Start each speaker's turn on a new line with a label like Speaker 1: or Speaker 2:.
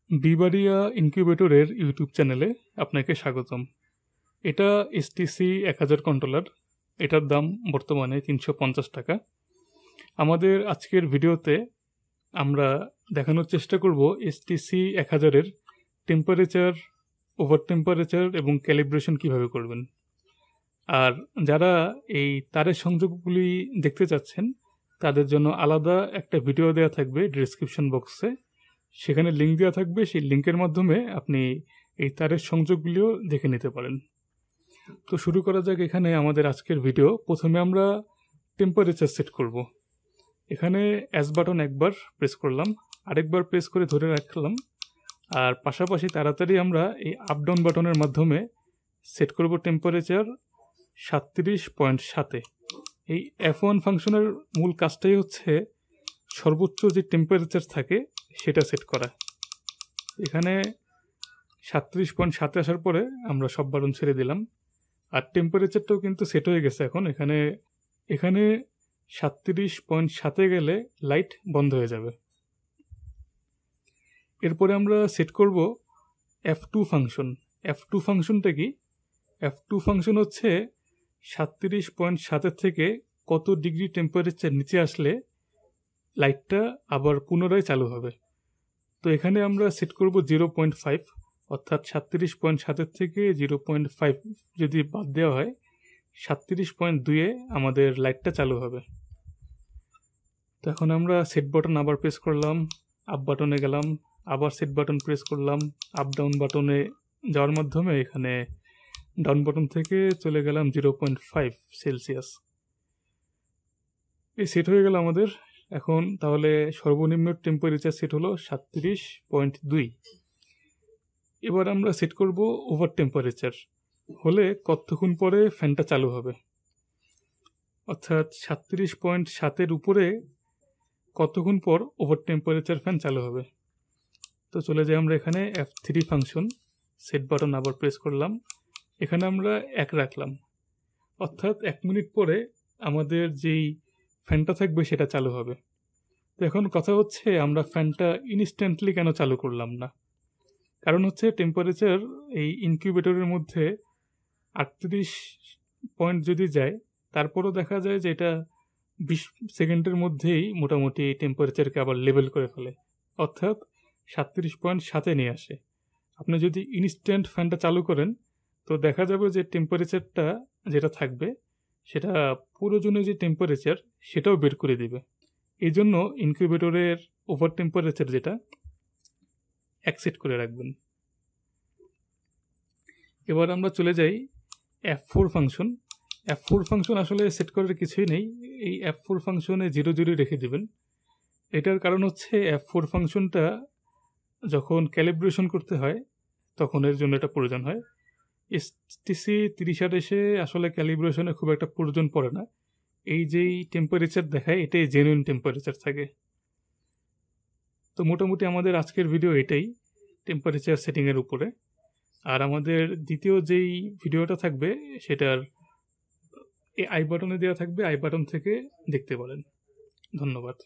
Speaker 1: বিবারিয়া ইনকিউবেটরের YouTube চ্যানেলে আপনাকে স্বাগতম। এটা এসটিসি 1000 কন্ট্রোলার। এটার দাম বর্তমানে 350 টাকা। আমাদের আজকের ভিডিওতে আমরা দেখানোর চেষ্টা করব এসটিসি 1000-এর টেম্পারেচার, ওভার টেম্পারেচার এবং ক্যালিব্রেশন কিভাবে করবেন। আর যারা এই তারের সংযোগগুলি দেখতে চাচ্ছেন তাদের জন্য আলাদা একটা ভিডিও দেওয়া থাকবে ডেসক্রিপশন বক্সে, সেখানে লিঙ্ক দেওয়া থাকবে। সেই লিঙ্কের মাধ্যমে আপনি এই তারের সংযোগগুলিও দেখে নিতে পারেন। তো শুরু করা যাক এখানে আমাদের আজকের ভিডিও। প্রথমে আমরা টেম্পারেচার সেট করব। এখানে এস বাটন একবার প্রেস করলাম, আরেকবার প্রেস করে ধরে রাখলাম, আর পাশাপাশি তাড়াতাড়ি আমরা এই আপ ডাউন বাটনের মাধ্যমে সেট করব টেম্পারেচার 37.7-এ। এই F1 ফাংশনের মূল কাজটাই হচ্ছে সর্বোচ্চ যে টেম্পারেচার থাকে সেটা সেট করা। এখানে 37.7-এ আসার পরে আমরা সব বাটন ছেড়ে দিলাম, আর টেম্পারেচারটাও কিন্তু সেট হয়ে গেছে। এখন এখানে 37.7-এ গেলে লাইট বন্ধ হয়ে যাবে। এরপরে আমরা সেট করব F2 ফাংশন। F2 ফাংশনটা কি? F2 ফাংশন হচ্ছে 37.7-এর থেকে কত ডিগ্রি টেম্পারেচার নিচে আসলে লাইটটা আবার পুনরায় চালু হবে। তো এখানে আমরা সেট করব 0.5, অর্থাৎ 37.7-এর থেকে 0.5 যদি বাদ দেওয়া হয় 37.2-এ আমাদের লাইটটা চালু হবে। তো এখন আমরা সেট বাটন আবার প্রেস করলাম, আপ বাটনে গেলাম, আবার সেট বাটন প্রেস করলাম, আপ ডাউন বাটনে যাওয়ার মাধ্যমে এখানে ডাউন বাটন থেকে চলে গেলাম 0.5 সেলসিয়াস। এই সেট হয়ে গেল আমাদের। এখন তাহলে সর্বনিম্ন টেম্পারেচার সেট হলো 37.2। এবার আমরা সেট করব ওভার টেম্পারেচার হলে কতক্ষণ পরে ফ্যানটা চালু হবে, অর্থাৎ 37.7-এর উপরে কতক্ষণ পর ওভার টেম্পারেচার ফ্যান চালু হবে। তো চলে যাই আমরা এখানে F3 ফাংশন, সেট বাটন আবার প্রেস করলাম, এখানে আমরা 1 রাখলাম, অর্থাৎ 1 মিনিট পরে আমাদের যেই ফ্যানটা থাকবে সেটা চালু হবে। তো এখন কথা হচ্ছে আমরা ফ্যানটা ইনস্ট্যান্টলি কেন চালু করলাম না? কারণ হচ্ছে টেম্পারেচার এই ইনকিউবেটরের মধ্যে 38 পয়েন্ট যদি যায়, তারপরও দেখা যায় যে এটা 20 সেকেন্ডের মধ্যেই মোটামুটি টেম্পারেচারকে আবার লেভেল করে ফেলে, অর্থাৎ 37.7-এ নিয়ে আসে। আপনি যদি ইনস্ট্যান্ট ফ্যানটা চালু করেন তো দেখা যাবে যে টেম্পারেচারটা যেটা থাকবে সেটা প্রয়োজনীয় যে টেম্পারেচার সেটাও বের করে দিবে। এই জন্য ইনকিউবেটরের ওভার টেম্পারেচার যেটা সেট করে রাখবেন। এবার আমরা চলে যাই F4 ফাংশন। F4 ফাংশন আসলে সেট করার কিছুই নেই, এই F4 ফাংশনে 0 রেখে দিবেন। এটার কারণ হচ্ছে F4 ফাংশনটা যখন ক্যালিব্রেশন করতে হয় তখন এর জন্য এটা প্রয়োজন হয়। এসটিসি 30-এ আসলে ক্যালিব্রেশনে খুব একটা প্রয়োজন পড়ে না। এই যেই টেম্পারেচার দেখায় এটাই জেনুইন টেম্পারেচার থাকে। তো মোটামুটি আমাদের আজকের ভিডিও এটাই টেম্পারেচার সেটিংয়ের উপরে। আর আমাদের দ্বিতীয় যেই ভিডিওটা থাকবে সেটার আই বাটনে দেওয়া থাকবে, আই বাটন থেকে দেখতে পারেন। ধন্যবাদ।